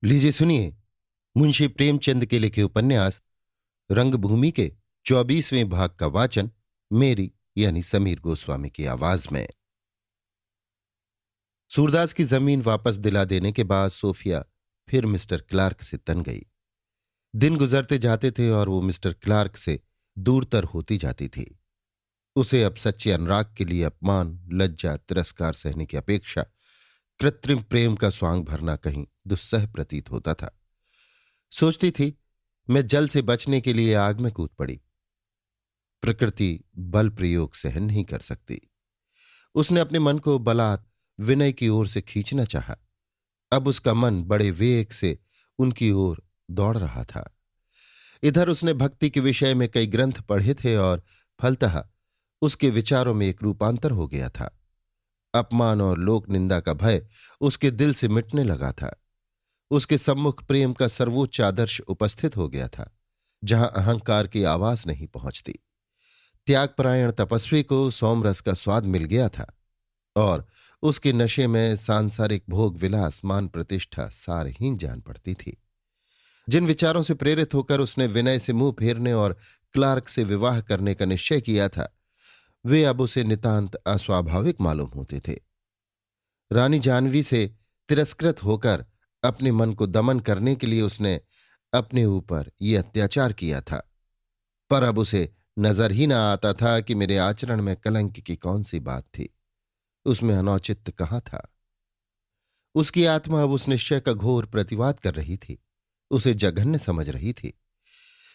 लीजिए सुनिए। मुंशी प्रेमचंद के लिखे उपन्यास रंगभूमि के 24वें भाग का वाचन मेरी यानी समीर गोस्वामी की आवाज में। सूरदास की जमीन वापस दिला देने के बाद सोफिया फिर मिस्टर क्लार्क से तन गई। दिन गुजरते जाते थे और वो मिस्टर क्लार्क से दूरतर होती जाती थी। उसे अब सच्चे अनुराग के लिए अपमान, लज्जा, तिरस्कार सहने की अपेक्षा कृत्रिम प्रेम का स्वांग भरना कहीं दुस्सह प्रतीत होता था। सोचती थी, मैं जल से बचने के लिए आग में कूद पड़ी। प्रकृति बल प्रयोग सहन नहीं कर सकती। उसने अपने मन को बलात् विनय की ओर से खींचना चाहा। अब उसका मन बड़े वेग से उनकी ओर दौड़ रहा था। इधर उसने भक्ति के विषय में कई ग्रंथ पढ़े थे और फलतः उसके विचारों में एक रूपांतर हो गया था। अपमान और लोक निंदा का भय उसके दिल से मिटने लगा था। उसके सम्मुख प्रेम का सर्वोच्च आदर्श उपस्थित हो गया था, जहां अहंकार की आवाज नहीं पहुंचती। त्यागपरायण तपस्वी को सोमरस का स्वाद मिल गया था और उसके नशे में सांसारिक भोग विलास, मान प्रतिष्ठा सारहीन जान पड़ती थी। जिन विचारों से प्रेरित होकर उसने विनय से मुंह फेरने और क्लार्क से विवाह करने का निश्चय किया था, वे अब उसे नितांत अस्वाभाविक मालूम होते थे। रानी जानवी से तिरस्कृत होकर अपने मन को दमन करने के लिए उसने अपने ऊपर ये अत्याचार किया था, पर अब उसे नजर ही न आता था कि मेरे आचरण में कलंक की कौन सी बात थी, उसमें अनौचित्य कहाँ था। उसकी आत्मा अब उस निश्चय का घोर प्रतिवाद कर रही थी, उसे जघन्य समझ रही थी।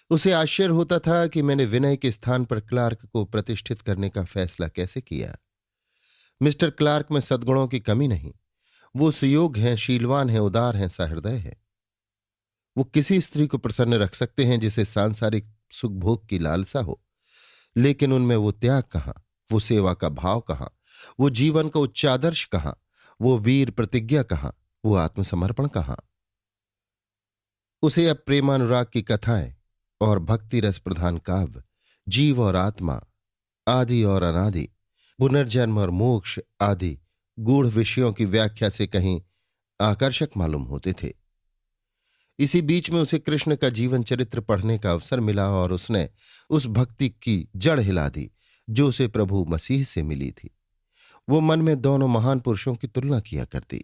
उसे आश्चर्य होता था कि मैंने विनय के स्थान पर क्लार्क को प्रतिष्ठित करने का फैसला कैसे किया। मिस्टर क्लार्क में सद्गुणों की कमी नहीं, वो सुयोग हैं, शीलवान हैं, उदार हैं, सहृदय हैं। वो किसी स्त्री को प्रसन्न रख सकते हैं जिसे सांसारिक सुख भोग की लालसा हो, लेकिन उनमें वो त्याग कहाँ, वो सेवा का भाव कहाँ, वो जीवन का उच्चादर्श कहाँ, वो वीर प्रतिज्ञा कहाँ, वो आत्मसमर्पण कहाँ। उसे अब प्रेमानुराग की कथाएं और भक्ति रस प्रधान काव्य, जीव और आत्मा, आदि और अनादि, पुनर्जन्म और मोक्ष आदि गूढ़ विषयों की व्याख्या से कहीं आकर्षक मालूम होते थे। इसी बीच में उसे कृष्ण का जीवन चरित्र पढ़ने का अवसर मिला और उसने उस भक्ति की जड़ हिला दी जो उसे प्रभु मसीह से मिली थी। वो मन में दोनों महान पुरुषों की तुलना किया करती।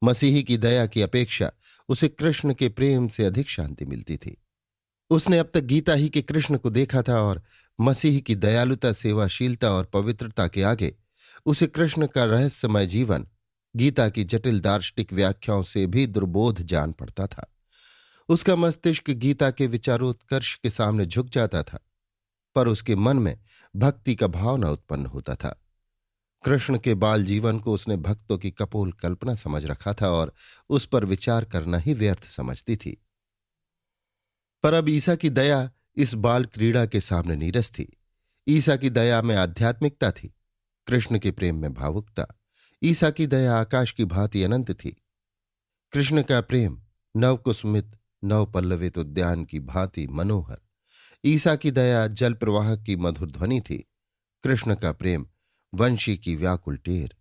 मसीही की दया की अपेक्षा उसे कृष्ण के प्रेम से अधिक शांति मिलती थी। उसने अब तक गीता ही के कृष्ण को देखा था और मसीह की दयालुता, सेवाशीलता और पवित्रता के आगे उसे कृष्ण का रहस्यमय जीवन गीता की जटिल दार्शनिक व्याख्याओं से भी दुर्बोध जान पड़ता था। उसका मस्तिष्क गीता के विचारोत्कर्ष के सामने झुक जाता था, पर उसके मन में भक्ति का भाव न उत्पन्न होता था। कृष्ण के बाल जीवन को उसने भक्तों की कपोल कल्पना समझ रखा था और उस पर विचार करना ही व्यर्थ समझती थी। पर अब ईसा की दया इस बाल क्रीड़ा के सामने नीरस थी। ईसा की दया में आध्यात्मिकता थी, कृष्ण के प्रेम में भावुकता। ईसा की दया आकाश की भांति अनंत थी, कृष्ण का प्रेम नवकुसुमित नवपल्लवित उद्यान की भांति मनोहर। ईसा की दया जल प्रवाह की मधुर ध्वनि थी, कृष्ण का प्रेम वंशी की व्याकुल टेर।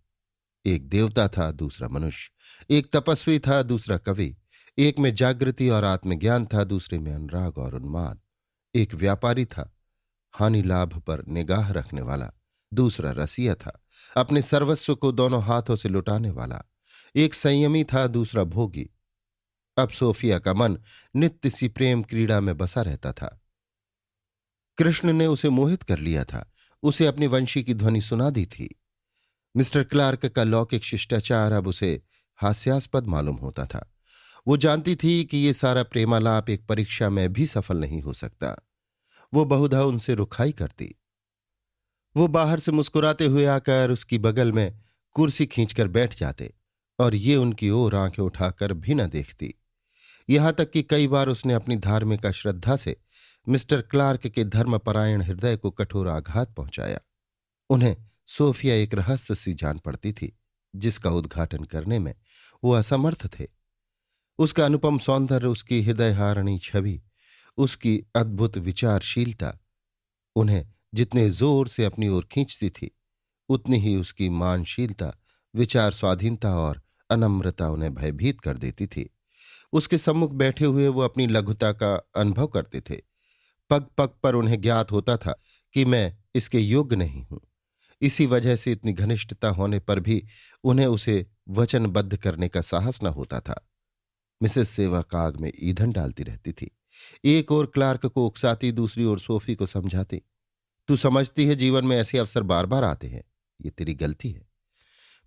एक देवता था, दूसरा मनुष्य। एक तपस्वी था, दूसरा कवि। एक में जागृति और आत्मज्ञान था, दूसरे में अनुराग और उन्माद। एक व्यापारी था, हानि लाभ पर निगाह रखने वाला, दूसरा रसिया था, अपने सर्वस्व को दोनों हाथों से लुटाने वाला। एक संयमी था, दूसरा भोगी। अब सोफिया का मन नित्य सी प्रेम क्रीड़ा में बसा रहता था। कृष्ण ने उसे मोहित कर लिया था, उसे अपनी वंशी की ध्वनि सुना दी थी। मिस्टर क्लार्क का लौकिक शिष्टाचार अब उसे हास्यास्पद मालूम होता था। वो जानती थी कि ये सारा प्रेमालाप एक परीक्षा में भी सफल नहीं हो सकता। वो बहुधा उनसे रुखाई करती। वो बाहर से मुस्कुराते हुए आकर उसकी बगल में कुर्सी खींचकर बैठ जाते और ये उनकी ओर आंखें उठाकर भी न देखती। यहां तक कि कई बार उसने अपनी धार्मिक अश्रद्धा से मिस्टर क्लार्क के धर्मपरायण हृदय को कठोर आघात पहुंचाया। उन्हें सोफिया एक रहस्य सी जान पड़ती थी, जिसका उद्घाटन करने में वो असमर्थ थे। उसका अनुपम सौंदर्य, उसकी हृदयहारिणी छवि, उसकी अद्भुत विचारशीलता उन्हें जितने जोर से अपनी ओर खींचती थी, उतनी ही उसकी मानशीलता, विचार स्वाधीनता और अनम्रता उन्हें भयभीत कर देती थी। उसके सम्मुख बैठे हुए वो अपनी लघुता का अनुभव करते थे। पग पग पर उन्हें ज्ञात होता था कि मैं इसके योग्य नहीं हूं। इसी वजह से इतनी घनिष्ठता होने पर भी उन्हें उसे वचनबद्ध करने का साहस न होता था। मिसेस सेवक आग में ईंधन डालती रहती थी। एक ओर क्लार्क को उकसाती, दूसरी ओर सोफी को समझाती। तू समझती है जीवन में ऐसे अवसर बार बार आते हैं, ये तेरी गलती है।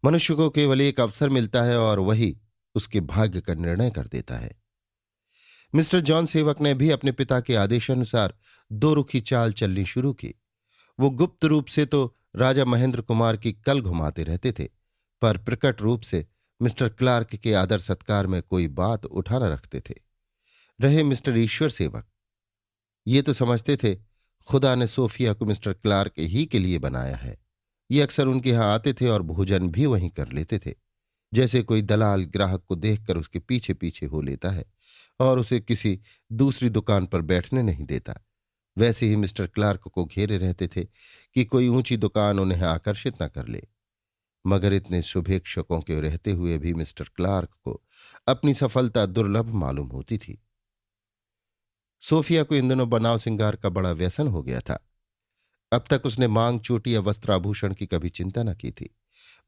मनुष्य को केवल एक अवसर मिलता है और वही उसके भाग्य का निर्णय कर देता है। मिस्टर जॉन सेवक ने भी अपने पिता के आदेशानुसार दो रुखी चाल चलनी शुरू की। वो गुप्त रूप से तो राजा महेंद्र कुमार की कल घुमाते रहते थे, पर प्रकट रूप से मिस्टर क्लार्क के आदर सत्कार में कोई बात उठा न रखते थे। रहे मिस्टर ईश्वर सेवक, ये तो समझते थे खुदा ने सोफिया को मिस्टर क्लार्क ही के लिए बनाया है। ये अक्सर उनके यहां आते थे और भोजन भी वहीं कर लेते थे। जैसे कोई दलाल ग्राहक को देखकर उसके पीछे पीछे हो लेता है और उसे किसी दूसरी दुकान पर बैठने नहीं देता, वैसे ही मिस्टर क्लार्क को घेरे रहते थे कि कोई ऊंची दुकान उन्हें आकर्षित न कर ले। मगर इतने शुभेच्छकों के रहते हुए भी मिस्टर क्लार्क को अपनी सफलता दुर्लभ मालूम होती थी। सोफिया को इन दिनों बनाव सिंगार का बड़ा व्यसन हो गया था। अब तक उसने मांग, चोटी या वस्त्राभूषण की कभी चिंता न की थी।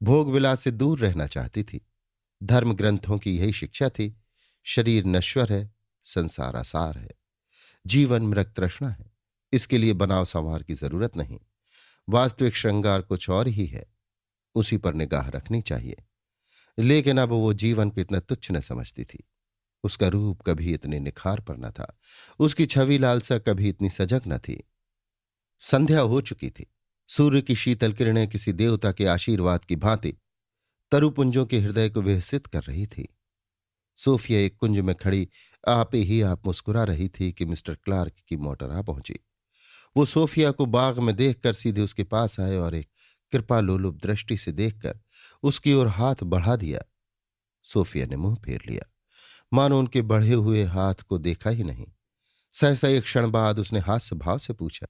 भोग विलास से दूर रहना चाहती थी। धर्म ग्रंथों की यही शिक्षा थी। शरीर नश्वर है, संसार आसार है, जीवन मृग तृष्णा है, इसके लिए बनाव संवार की जरूरत नहीं। वास्तविक श्रृंगार कुछ और ही है, उसी पर निगाह रखनी चाहिए। लेकिन अब वो जीवन को इतना तुच्छ न समझती थी। उसका रूप कभी इतने निखार पर न था, उसकी छवि लालसा कभी इतनी सजग न थी। संध्या हो चुकी थी। सूर्य की शीतल किरणें किसी देवता के आशीर्वाद की भांति तरुपुंजों के हृदय को विहसित कर रही थी। सोफिया एक कुंज में खड़ी आप ही आप मुस्कुरा रही थी कि मिस्टर क्लार्क की मोटर आ पहुंची। वो सोफिया को बाग में देखकर सीधे उसके पास आए और एक कृपालोलुप दृष्टि से देखकर उसकी ओर हाथ बढ़ा दिया। सोफिया ने मुंह फेर लिया, मानो उनके बढ़े हुए हाथ को देखा ही नहीं। सहसा एक क्षण बाद उसने हास्य भाव से पूछा,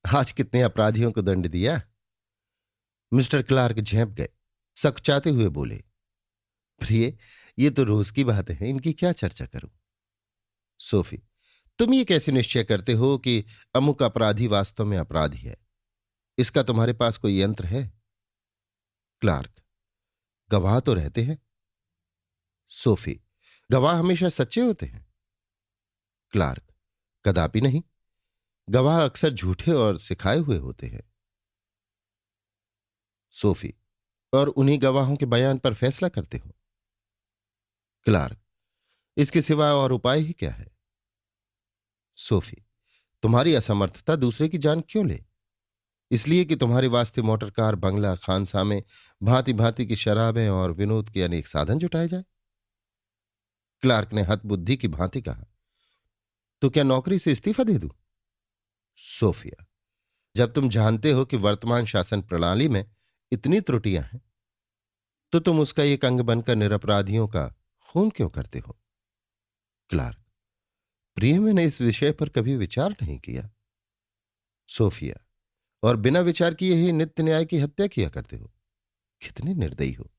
आज कितने अपराधियों को दंड दिया? मिस्टर क्लार्क झेंप गए, सकचाते हुए बोले, प्रिय, ये तो रोज की बात है, इनकी क्या चर्चा करूं? सोफी, तुम ये कैसे निश्चय करते हो कि अमुक अपराधी वास्तव में अपराधी है? इसका तुम्हारे पास कोई यंत्र है? क्लार्क, गवाह तो रहते हैं। सोफी, गवाह हमेशा सच्चे होते हैं? क्लार्क, कदापि नहीं। गवाह अक्सर झूठे और सिखाए हुए होते हैं। सोफी, और उन्हीं गवाहों के बयान पर फैसला करते हो? क्लार्क, इसके सिवा और उपाय ही क्या है? सोफी, तुम्हारी असमर्थता दूसरे की जान क्यों ले? इसलिए कि तुम्हारे वास्ते मोटर कार, बंगला, खानसामे, भांति भांति की शराबें और विनोद के अनेक साधन जुटाए जाए? क्लार्क ने हतबुद्धि की भांति कहा, तो क्या नौकरी से इस्तीफा दे दूं? सोफिया, जब तुम जानते हो कि वर्तमान शासन प्रणाली में इतनी त्रुटियां हैं, तो तुम उसका एक अंग बनकर निरपराधियों का खून क्यों करते हो? क्लार्क, प्रिय, मैंने इस विषय पर कभी विचार नहीं किया। सोफिया, और बिना विचार किए ही नित्य न्याय की हत्या किया करते हो, कितने निर्दयी हो।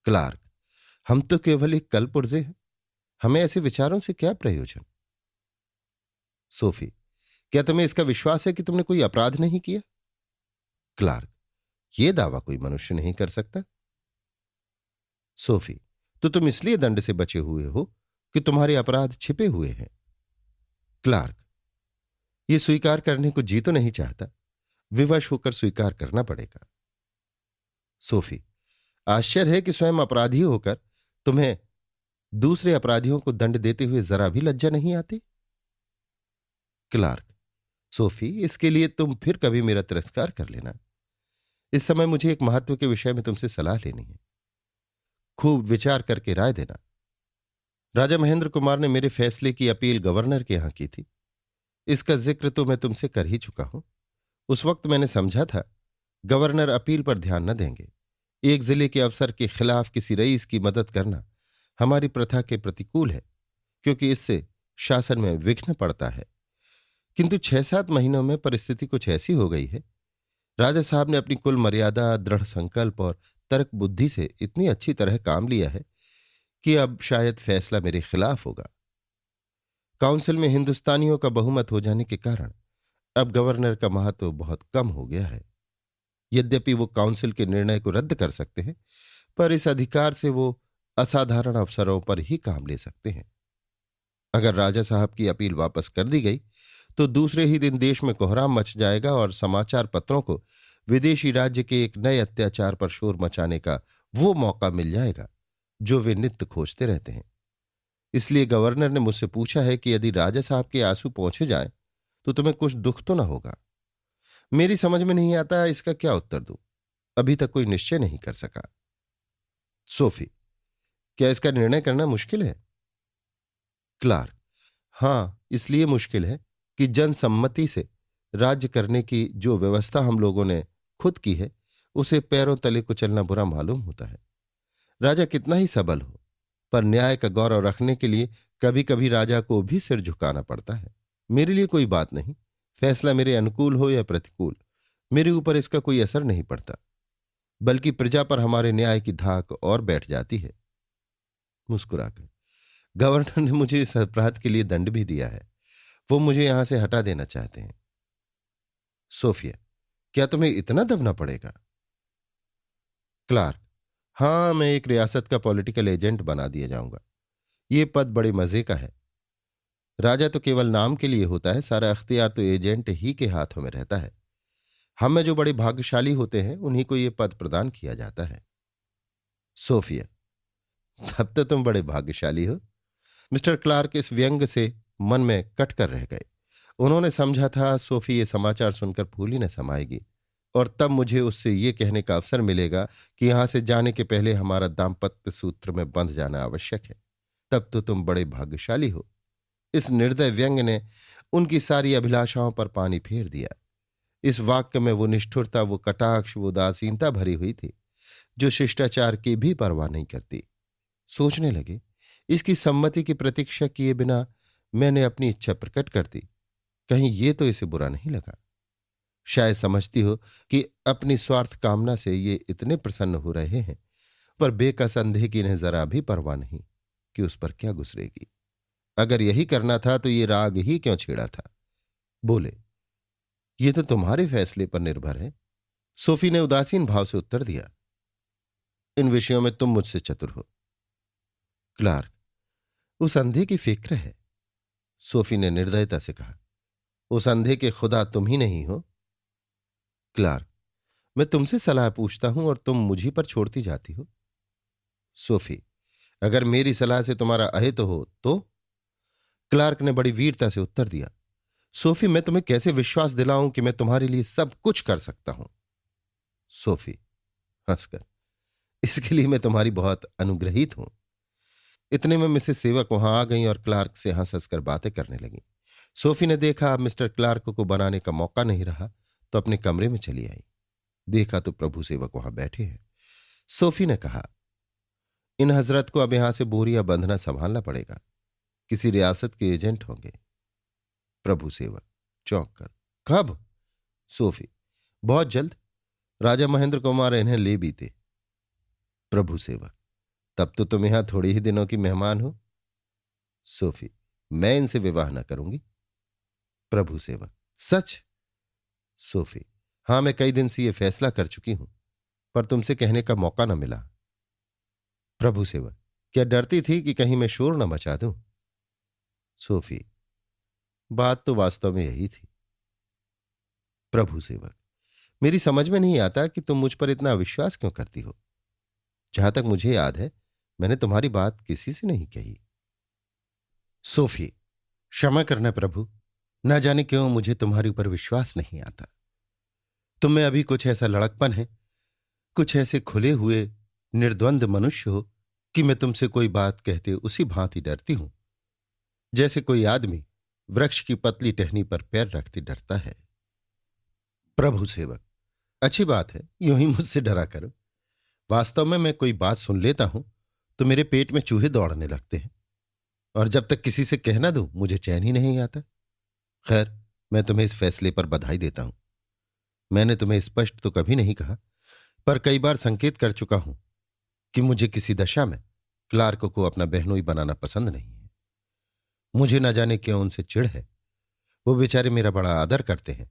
क्लार्क, हम तो केवल एक कलपुर्जे हैं, हमें ऐसे विचारों से क्या प्रयोजन? सोफी, क्या तुम्हें इसका विश्वास है कि तुमने कोई अपराध नहीं किया? क्लार्क, यह दावा कोई मनुष्य नहीं कर सकता। सोफी, तो तुम इसलिए दंड से बचे हुए हो कि तुम्हारे अपराध छिपे हुए हैं। क्लार्क, यह स्वीकार करने को जी तो नहीं चाहता, विवश होकर स्वीकार करना पड़ेगा। सोफी, आश्चर्य है कि स्वयं अपराधी होकर तुम्हें दूसरे अपराधियों को दंड देते हुए जरा भी लज्जा नहीं आती। क्लार्क, सोफी, इसके लिए तुम फिर कभी मेरा तिरस्कार कर लेना। इस समय मुझे एक महत्व के विषय में तुमसे सलाह लेनी है, खूब विचार करके राय देना। राजा महेंद्र कुमार ने मेरे फैसले की अपील गवर्नर के यहां की थी। इसका जिक्र तो मैं तुमसे कर ही चुका हूं। उस वक्त मैंने समझा था गवर्नर अपील पर ध्यान न देंगे। एक जिले के अफसर के खिलाफ किसी रईस की मदद करना हमारी प्रथा के प्रतिकूल है, क्योंकि इससे शासन में विघ्न पड़ता है। किंतु 6-7 महीनों में परिस्थिति कुछ ऐसी हो गई है, राजा साहब ने अपनी कुल मर्यादा, दृढ़ संकल्प और तर्क बुद्धि से इतनी अच्छी तरह काम लिया है कि अब शायद फैसला मेरे खिलाफ होगा। काउंसिल में हिंदुस्तानियों का बहुमत हो जाने के कारण अब गवर्नर का महत्व बहुत कम हो गया है। यद्यपि वो काउंसिल के निर्णय को रद्द कर सकते हैं, पर इस अधिकार से वो असाधारण अवसरों पर ही काम ले सकते हैं। अगर राजा साहब की अपील वापस कर दी गई तो दूसरे ही दिन देश में कोहराम मच जाएगा और समाचार पत्रों को विदेशी राज्य के एक नए अत्याचार पर शोर मचाने का वो मौका मिल जाएगा जो वे नित्य खोजते रहते हैं। इसलिए गवर्नर ने मुझसे पूछा है कि यदि राजा साहब के आंसू पहुंचे जाएं तो तुम्हें कुछ दुख तो ना होगा। मेरी समझ में नहीं आता इसका क्या उत्तर दूं। अभी तक कोई निश्चय नहीं कर सका। सोफी, क्या इसका निर्णय करना मुश्किल है? क्लार्क, हां, इसलिए मुश्किल है कि जनसम्मति से राज्य करने की जो व्यवस्था हम लोगों ने खुद की है उसे पैरों तले कुचलना बुरा मालूम होता है। राजा कितना ही सबल हो, पर न्याय का गौरव रखने के लिए कभी कभी राजा को भी सिर झुकाना पड़ता है। मेरे लिए कोई बात नहीं, फैसला मेरे अनुकूल हो या प्रतिकूल, मेरे ऊपर इसका कोई असर नहीं पड़ता, बल्कि प्रजा पर हमारे न्याय की धाक और बैठ जाती है। मुस्कुराकर, गवर्नर ने मुझे इस अपराध के लिए दंड भी दिया है। वो मुझे यहां से हटा देना चाहते हैं। सोफिया, क्या तुम्हें इतना दबना पड़ेगा? क्लार्क, हां, मैं एक रियासत का पॉलिटिकल एजेंट बना दिया जाऊंगा। ये पद बड़े मजे का है। राजा तो केवल नाम के लिए होता है, सारा अख्तियार तो एजेंट ही के हाथों में रहता है। हम में जो बड़े भाग्यशाली होते हैं उन्हीं को यह पद प्रदान किया जाता है। सोफिया, तब तो तुम बड़े भाग्यशाली हो। मिस्टर क्लार्क इस व्यंग से मन में कट कर रह गए। उन्होंने समझा था सोफी ये समाचार सुनकर फूली न समाएगी और तब मुझे उससे ये कहने का अवसर मिलेगा कि यहां से जाने के पहले हमारा दाम्पत्य सूत्र में बंध जाना आवश्यक है। तब तो तुम बड़े भाग्यशाली हो। इस निर्दय व्यंग ने उनकी सारी अभिलाषाओं पर पानी फेर दिया। इस वाक्य में वो निष्ठुरता, वो कटाक्ष, वो उदासीनता भरी हुई थी जो शिष्टाचार की भी परवाह नहीं करती। सोचने लगे, इसकी सम्मति की प्रतीक्षा किए बिना मैंने अपनी इच्छा प्रकट कर दी, कहीं ये तो इसे बुरा नहीं लगा। शायद समझती हो कि अपनी स्वार्थ कामना से ये इतने प्रसन्न हो रहे हैं, पर बेकस अंधे की इन्हें जरा भी परवाह नहीं कि उस पर क्या गुजरेगी। अगर यही करना था तो ये राग ही क्यों छेड़ा था। बोले, ये तो तुम्हारे फैसले पर निर्भर है। सोफी ने उदासीन भाव से उत्तर दिया, इन विषयों में तुम मुझसे चतुर हो। क्लार्क, उस अंधे की फिक्र है। सोफी ने निर्दयता से कहा, उस अंधे के खुदा तुम ही नहीं हो। क्लार्क, मैं तुमसे सलाह पूछता हूं और तुम मुझी पर छोड़ती जाती हो। सोफी, अगर मेरी सलाह से तुम्हारा अहित हो तो? क्लार्क ने बड़ी वीरता से उत्तर दिया, सोफी, मैं तुम्हें कैसे विश्वास दिलाऊं कि मैं तुम्हारे लिए सब कुछ कर सकता हूं। सोफी हंसकर, इसके लिए मैं तुम्हारी बहुत अनुग्रहित हूं। इतने में मिसेस सेवक वहां आ गई और क्लार्क से हंस हंसकर बातें करने लगी। सोफी ने देखा अब मिस्टर क्लार्क को बनाने का मौका नहीं रहा तो अपने कमरे में चली आई। देखा तो प्रभु सेवक वहां बैठे हैं। सोफी ने कहा, इन हजरत को अब यहां से बोरियां बंधना संभालना पड़ेगा, किसी रियासत के एजेंट होंगे। प्रभु सेवक चौंक कर, कब? सोफी, बहुत जल्द, राजा महेंद्र कुमार इन्हें ले भी थे। प्रभु सेवक, तब तो तुम यहां थोड़ी ही दिनों की मेहमान हो। सोफी, मैं इनसे विवाह न करूंगी। प्रभु सेवक, सच? सोफी, हां, मैं कई दिन से यह फैसला कर चुकी हूं, पर तुमसे कहने का मौका न मिला। प्रभु सेवक, क्या डरती थी कि कहीं मैं शोर न मचा दूं? सोफी, बात तो वास्तव में यही थी। प्रभु सेवक, मेरी समझ में नहीं आता कि तुम मुझ पर इतना अविश्वास क्यों करती हो। जहां तक मुझे याद है मैंने तुम्हारी बात किसी से नहीं कही। सोफी, क्षमा करना प्रभु, न जाने क्यों मुझे तुम्हारे ऊपर विश्वास नहीं आता। तुम में अभी कुछ ऐसा लड़कपन है, कुछ ऐसे खुले हुए निर्द्वंद मनुष्य हो कि मैं तुमसे कोई बात कहते उसी भांति डरती हूं जैसे कोई आदमी वृक्ष की पतली टहनी पर पैर रखते डरता है। प्रभु सेवक, अच्छी बात है, यूं ही मुझसे डरा करो। वास्तव में मैं कोई बात सुन लेता हूं तो मेरे पेट में चूहे दौड़ने लगते हैं और जब तक किसी से कह ना दूं मुझे चैन ही नहीं आता। खैर, मैं तुम्हें इस फैसले पर बधाई देता हूं। मैंने तुम्हें स्पष्ट तो कभी नहीं कहा, पर कई बार संकेत कर चुका हूं कि मुझे किसी दशा में क्लार्क को अपना बहनोई बनाना पसंद नहीं है। मुझे न जाने क्यों उनसे चिढ़ है। वो बेचारे मेरा बड़ा आदर करते हैं,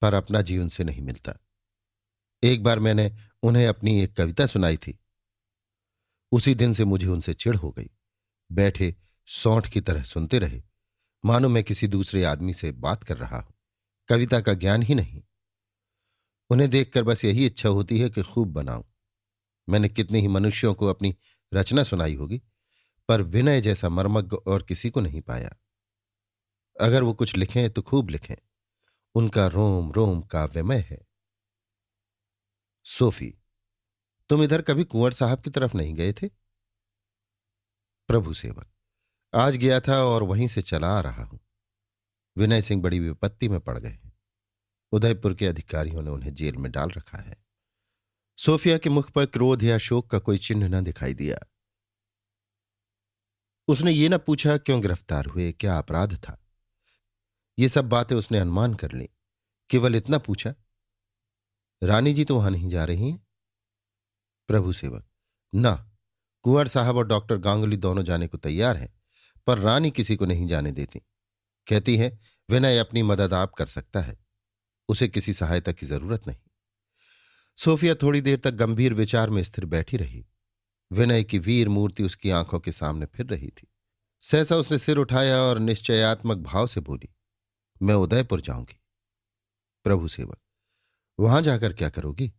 पर अपना जी उनसे नहीं मिलता। एक बार मैंने उन्हें अपनी एक कविता सुनाई थी। उसी दिन से मुझे उनसे चिढ़ हो गई। बैठे सौंठ की तरह सुनते रहे, मानो मैं किसी दूसरे आदमी से बात कर रहा हूं। कविता का ज्ञान ही नहीं। उन्हें देखकर बस यही इच्छा होती है कि खूब बनाऊं। मैंने कितने ही मनुष्यों को अपनी रचना सुनाई होगी, पर विनय जैसा मर्मज्ञ और किसी को नहीं पाया। अगर वो कुछ लिखें तो खूब लिखें। उनका रोम रोम काव्यमय है। सोफी, तुम इधर कभी कुंवर साहब की तरफ नहीं गए थे? प्रभु सेवक, आज गया था और वहीं से चला आ रहा हूं। विनय सिंह बड़ी विपत्ति में पड़ गए हैं। उदयपुर के अधिकारियों ने उन्हें जेल में डाल रखा है। सोफिया के मुख पर क्रोध या शोक का कोई चिन्ह न दिखाई दिया। उसने ये न पूछा क्यों गिरफ्तार हुए, क्या अपराध था। ये सब बातें उसने अनुमान कर ली। केवल इतना पूछा, रानी जी तो वहां नहीं जा रही हैं? प्रभु सेवक, ना, कुंवर साहब और डॉक्टर गांगुली दोनों जाने को तैयार हैं, पर रानी किसी को नहीं जाने देती। कहती है विनय अपनी मदद आप कर सकता है, उसे किसी सहायता की जरूरत नहीं। सोफिया थोड़ी देर तक गंभीर विचार में स्थिर बैठी रही। विनय की वीर मूर्ति उसकी आंखों के सामने फिर रही थी। सहसा उसने सिर उठाया और निश्चयात्मक भाव से बोली, मैं उदयपुर जाऊंगी। प्रभु सेवक, वहां जाकर क्या करोगी?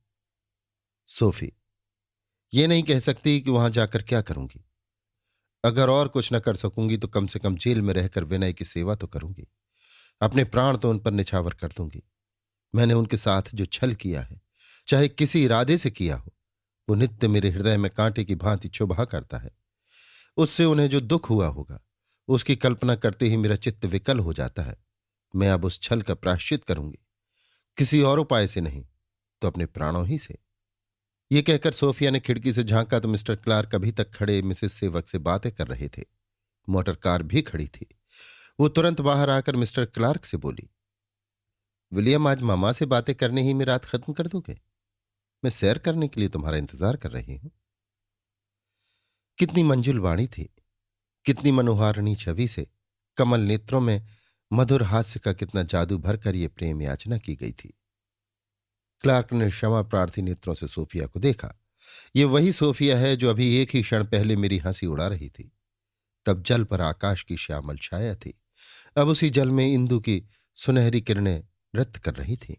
सोफी, ये नहीं कह सकती कि वहां जाकर क्या करूंगी। अगर और कुछ न कर सकूंगी तो कम से कम जेल में रहकर विनय की सेवा तो करूंगी। अपने प्राण तो उन पर निछावर कर दूंगी। मैंने उनके साथ जो छल किया है, चाहे किसी इरादे से किया हो, वो नित्य मेरे हृदय में कांटे की भांति चुभा करता है। उससे उन्हें जो दुख हुआ होगा, उसकी कल्पना करते ही मेरा चित्त विकल हो जाता है। मैं अब उस छल का प्रायश्चित करूंगी, किसी और उपाय से नहीं तो अपने प्राणों ही से। ये कहकर सोफिया ने खिड़की से झांका तो मिस्टर क्लार्क अभी तक खड़े मिसेस सेवक से बातें कर रहे थे। मोटर कार भी खड़ी थी। वो तुरंत बाहर आकर मिस्टर क्लार्क से बोली, विलियम, आज मामा से बातें करने ही में रात खत्म कर दोगे? मैं सैर करने के लिए तुम्हारा इंतजार कर रही हूं। कितनी मंजुल वाणी थी, कितनी मनोहारिणी छवि से कमल नेत्रों में मधुर हास्य का कितना जादू भरकर ये प्रेम याचना की गई थी। क्लार्क ने क्षमा प्रार्थी नेत्रों से सोफिया को देखा। ये वही सोफिया है जो अभी एक ही क्षण पहले मेरी हंसी उड़ा रही थी। तब जल पर आकाश की श्यामल छाया थी, अब उसी जल में इंदु की सुनहरी किरणें नृत्य कर रही थी।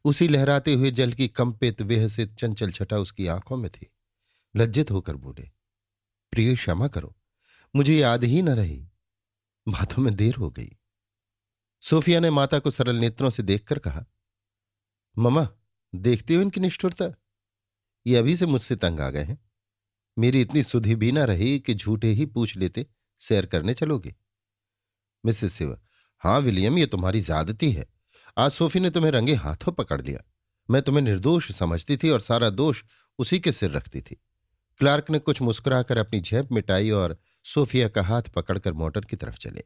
उसी लहराते हुए जल की कंपित विहसित चंचल छटा उसकी आंखों में थी। लज्जित होकर बोले, प्रिय क्षमा करो, मुझे याद ही न रही, बातों में देर हो गई। सोफिया ने माता को सरल नेत्रों से देखकर कहा, ममा, देखते हो इनकी निष्ठुरता? ये अभी से मुझसे तंग आ गए हैं। मेरी इतनी सुधि भी ना रही कि झूठे ही पूछ लेते, सैर करने चलोगे? मिसेस सेवा, हाँ विलियम, ये तुम्हारी ज्यादती है। आज सोफी ने तुम्हें रंगे हाथों पकड़ लिया। मैं तुम्हें निर्दोष समझती थी और सारा दोष उसी के सिर रखती थी। क्लार्क ने कुछ मुस्कुराकर अपनी झेप मिटाई और सोफिया का हाथ पकड़कर मोटर की तरफ चले।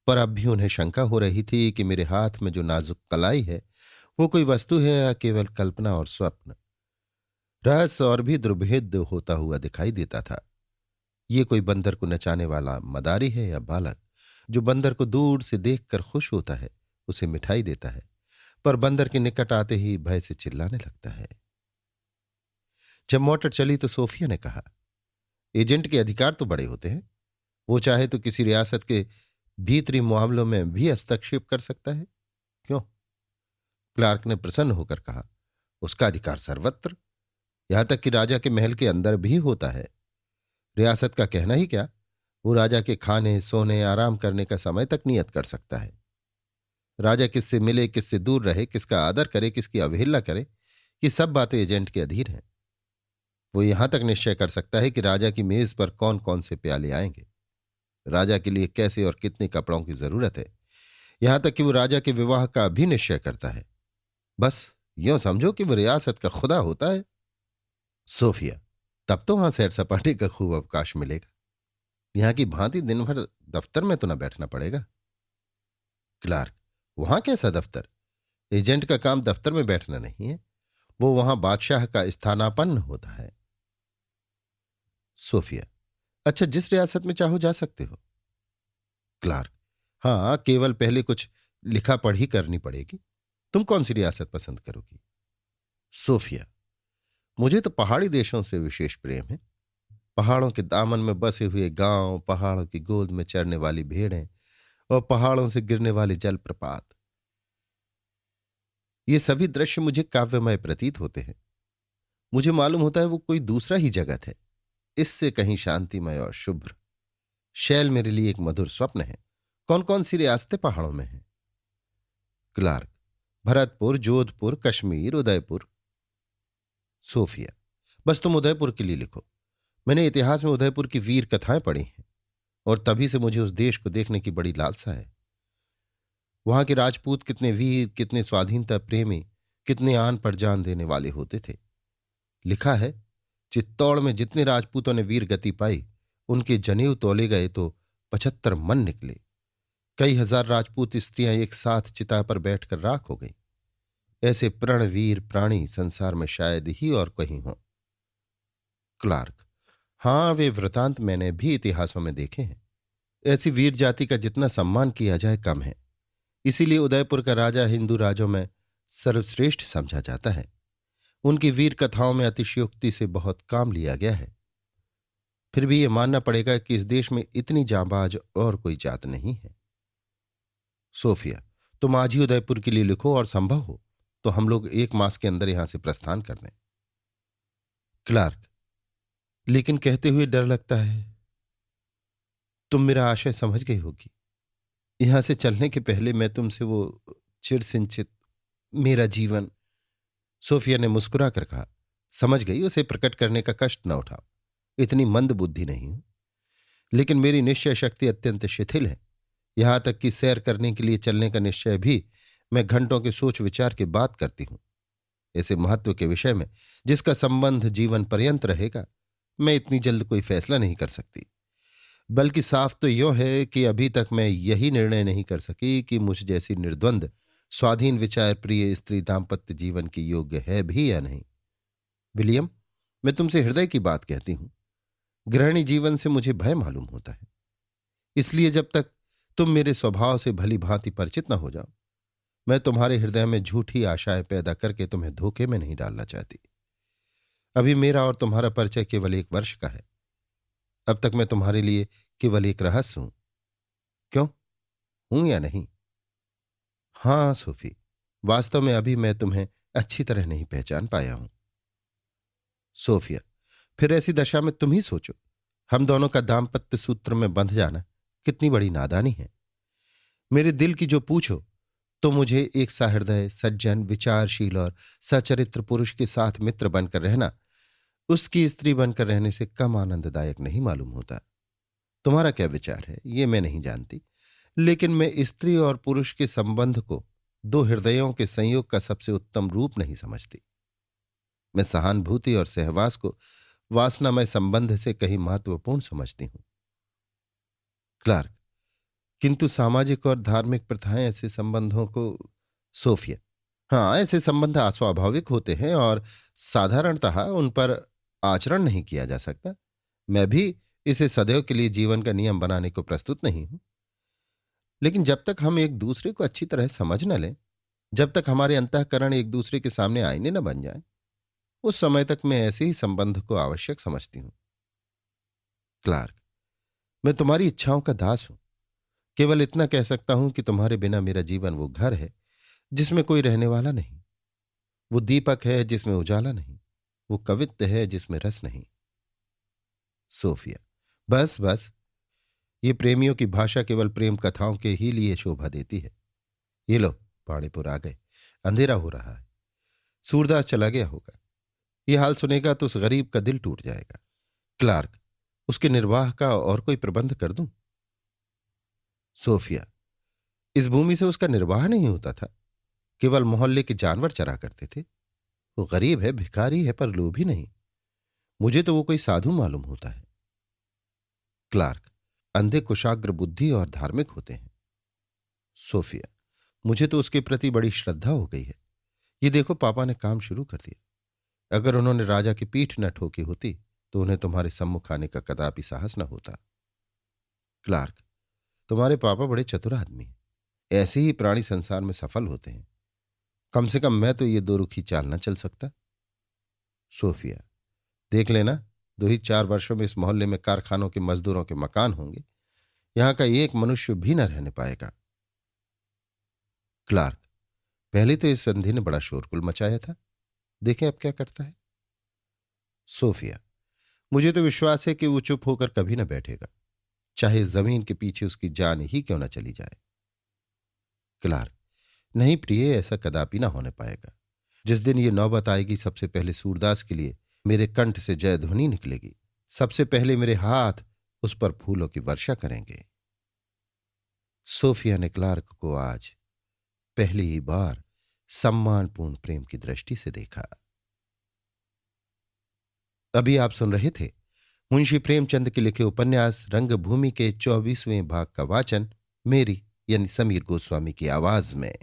पर अब भी उन्हें शंका हो रही थी कि मेरे हाथ में जो नाजुक कलाई है वो कोई वस्तु है या केवल कल्पना और स्वप्न। रहस्य और भी दुर्भेद्य होता हुआ दिखाई देता था। ये कोई बंदर को नचाने वाला मदारी है या बालक जो बंदर को दूर से देखकर खुश होता है, उसे मिठाई देता है, पर बंदर के निकट आते ही भय से चिल्लाने लगता है। जब मोटर चली तो सोफिया ने कहा, एजेंट के अधिकार तो बड़े होते हैं। वो चाहे तो किसी रियासत के भीतरी मामलों में भी हस्तक्षेप कर सकता है। क्यों? क्लार्क ने प्रसन्न होकर कहा, उसका अधिकार सर्वत्र, यहां तक कि राजा के महल के अंदर भी होता है। रियासत का कहना ही क्या, वो राजा के खाने सोने आराम करने का समय तक नियत कर सकता है। राजा किससे मिले, किससे दूर रहे, किसका आदर करे, किसकी अवहेलना करे, ये सब बातें एजेंट के अधीन हैं। वो यहां तक निश्चय कर सकता है कि राजा की मेज पर कौन कौन से प्याले आएंगे, राजा के लिए कैसे और कितने कपड़ों की जरूरत है, यहां तक कि वो राजा के विवाह का भी निश्चय करता है। बस यूं समझो कि वो रियासत का खुदा होता है। सोफिया, तब तो वहां सैर सपाटे का खूब अवकाश मिलेगा। यहां की भांति दिन भर दफ्तर में तो न बैठना पड़ेगा। क्लार्क, वहां कैसा दफ्तर? एजेंट का काम दफ्तर में बैठना नहीं है, वो वहां बादशाह का स्थानापन्न होता है। सोफिया, अच्छा, जिस रियासत में चाहो जा सकते हो। क्लार्क, हाँ, केवल पहले कुछ लिखा पढ़ी करनी पड़ेगी। तुम कौन सी रियासत पसंद करोगी? सोफिया, मुझे तो पहाड़ी देशों से विशेष प्रेम है। पहाड़ों के दामन में बसे हुए गांव, पहाड़ों की गोद में चरने वाली भेड़ें और पहाड़ों से गिरने वाले जलप्रपात, ये सभी दृश्य मुझे काव्यमय प्रतीत होते हैं। मुझे मालूम होता है वो कोई दूसरा ही जगत है, इससे कहीं शांतिमय और शुभ्र। शैल मेरे लिए एक मधुर स्वप्न है। कौन कौन सी रियासतें पहाड़ों में हैं? क्लार्क, भरतपुर, जोधपुर, कश्मीर, उदयपुर। सोफिया, बस तुम उदयपुर के लिए लिखो। मैंने इतिहास में उदयपुर की वीर कथाएं पढ़ी हैं और तभी से मुझे उस देश को देखने की बड़ी लालसा है। वहां के राजपूत कितने वीर, कितने स्वाधीनता प्रेमी, कितने आन पर जान देने वाले होते थे। लिखा है, चित्तौड़ में जितने राजपूतों ने वीर गति पाई, उनके जनेऊ तोले गए तो 75 मन निकले। कई हजार राजपूत स्त्रियां एक साथ चिता पर बैठकर राख हो गई। ऐसे प्रणवीर प्राणी संसार में शायद ही और कहीं हो। क्लार्क, हाँ, वे वृतांत मैंने भी इतिहासों में देखे हैं। ऐसी वीर जाति का जितना सम्मान किया जाए कम है। इसीलिए उदयपुर का राजा हिंदू राजों में सर्वश्रेष्ठ समझा जाता है। उनकी वीर कथाओं में अतिशयोक्ति से बहुत काम लिया गया है। फिर भी यह मानना पड़ेगा कि इस देश में इतनी जांबाज और कोई जात नहीं है। सोफिया, तुम आज ही उदयपुर के लिए लिखो और संभव हो तो हम लोग 1 मास के अंदर यहां से प्रस्थान कर दें। क्लार्क, लेकिन कहते हुए डर लगता है। तुम मेरा आशय समझ गई होगी। यहां से चलने के पहले मैं तुमसे वो चिरसिंचित मेरा जीवन। सोफिया ने मुस्कुरा कर कहा, समझ गई, उसे प्रकट करने का कष्ट न उठाओ। इतनी मंद बुद्धि नहीं हूं, लेकिन मेरी निश्चय शक्ति अत्यंत शिथिल है। यहां तक कि सैर करने के लिए चलने का निश्चय भी मैं घंटों के सोच विचार के बाद करती हूं। ऐसे महत्व के विषय में जिसका संबंध जीवन पर्यंत रहेगा, मैं इतनी जल्द कोई फैसला नहीं कर सकती। बल्कि साफ तो यों है कि अभी तक मैं यही निर्णय नहीं कर सकी कि मुझ जैसी निर्द्वंद स्वाधीन विचार प्रिय स्त्री दाम्पत्य जीवन की योग्य है भी या नहीं। विलियम, मैं तुमसे हृदय की बात कहती हूं। गृहिणी जीवन से मुझे भय मालूम होता है। इसलिए जब तक तुम मेरे स्वभाव से भली भांति परिचित न हो जाओ, मैं तुम्हारे हृदय में झूठी आशाएं पैदा करके तुम्हें धोखे में नहीं डालना चाहती। अभी मेरा और तुम्हारा परिचय केवल 1 वर्ष का है। अब तक मैं तुम्हारे लिए केवल एक रहस्य हूं। क्यों, हूं या नहीं? हां सोफी, वास्तव में अभी मैं तुम्हें अच्छी तरह नहीं पहचान पाया हूं। सोफिया, फिर ऐसी दशा में तुम ही सोचो, हम दोनों का दाम्पत्य सूत्र में बंध जाना कितनी बड़ी नादानी है। मेरे दिल की जो पूछो तो मुझे एक सहृदय, सज्जन, विचारशील और सचरित्र पुरुष के साथ मित्र बनकर रहना उसकी स्त्री बनकर रहने से कम आनंददायक नहीं मालूम होता। तुम्हारा क्या विचार है ये मैं नहीं जानती, लेकिन मैं स्त्री और पुरुष के संबंध को 2 हृदयों के संयोग का सबसे उत्तम रूप नहीं समझती। मैं सहानुभूति और सहवास को वासनामय संबंध से कहीं महत्वपूर्ण समझती हूं। क्लार्क, किंतु सामाजिक और धार्मिक प्रथाएं ऐसे संबंधों को। सोफिया, हाँ, ऐसे संबंध अस्वाभाविक होते हैं और साधारणतः उन पर आचरण नहीं किया जा सकता। मैं भी इसे सदैव के लिए जीवन का नियम बनाने को प्रस्तुत नहीं हूं। लेकिन जब तक हम एक दूसरे को अच्छी तरह समझ न लें, जब तक हमारे अंतःकरण एक दूसरे के सामने आईने न बन जाए, उस समय तक मैं ऐसे ही संबंध को आवश्यक समझती हूं। क्लार्क, मैं तुम्हारी इच्छाओं का दास हूं। केवल इतना कह सकता हूं कि तुम्हारे बिना मेरा जीवन वो घर है जिसमें कोई रहने वाला नहीं, वो दीपक है जिसमें उजाला नहीं, वो कवित्व है जिसमें रस नहीं। सोफिया, बस बस, ये प्रेमियों की भाषा केवल प्रेम कथाओं के ही लिए शोभा देती है। ये लो, पाणीपुर आ गए, अंधेरा हो रहा है, सूरदास चला गया होगा। ये हाल सुनेगा तो उस गरीब का दिल टूट जाएगा। क्लार्क, उसके निर्वाह का और कोई प्रबंध कर दूं? सोफिया, इस भूमि से उसका निर्वाह नहीं होता था, केवल मोहल्ले के जानवर चरा करते थे। वो गरीब है, भिखारी है, पर लोभी नहीं। मुझे तो वो कोई साधु मालूम होता है। क्लार्क, अंधे कुशाग्र बुद्धि और धार्मिक होते हैं। सोफिया, मुझे तो उसके प्रति बड़ी श्रद्धा हो गई है। ये देखो, पापा ने काम शुरू कर दिया। अगर उन्होंने राजा की पीठ न ठोकी होती तो उन्हें तुम्हारे सम्मुख आने का कदापि साहस न होता। क्लार्क, तुम्हारे पापा बड़े चतुर आदमी हैं। ऐसे ही प्राणी संसार में सफल होते हैं। कम से कम मैं तो ये दो रुखी चाल न चल सकता। सोफिया, देख लेना, 2 ही 4 वर्षों में इस मोहल्ले में कारखानों के मजदूरों के मकान होंगे। यहां का एक मनुष्य भी न रहने पाएगा। क्लार्क, पहले तो इस संधि ने बड़ा शोरगुल मचाया था, देखें अब क्या करता है। सोफिया, मुझे तो विश्वास है कि वो चुप होकर कभी न बैठेगा, चाहे जमीन के पीछे उसकी जान ही क्यों न चली जाए। क्लार्क, नहीं प्रिय, ऐसा कदापि ना होने पाएगा। जिस दिन ये नौबत आएगी, सबसे पहले सूरदास के लिए मेरे कंठ से जय ध्वनि निकलेगी। सबसे पहले मेरे हाथ उस पर फूलों की वर्षा करेंगे। सोफिया ने क्लार्क को आज पहली ही बार सम्मानपूर्ण प्रेम की दृष्टि से देखा। अभी आप सुन रहे थे मुंशी प्रेमचंद के लिखे उपन्यास रंगभूमि के 24वें भाग का वाचन मेरी यानी समीर गोस्वामी की आवाज में।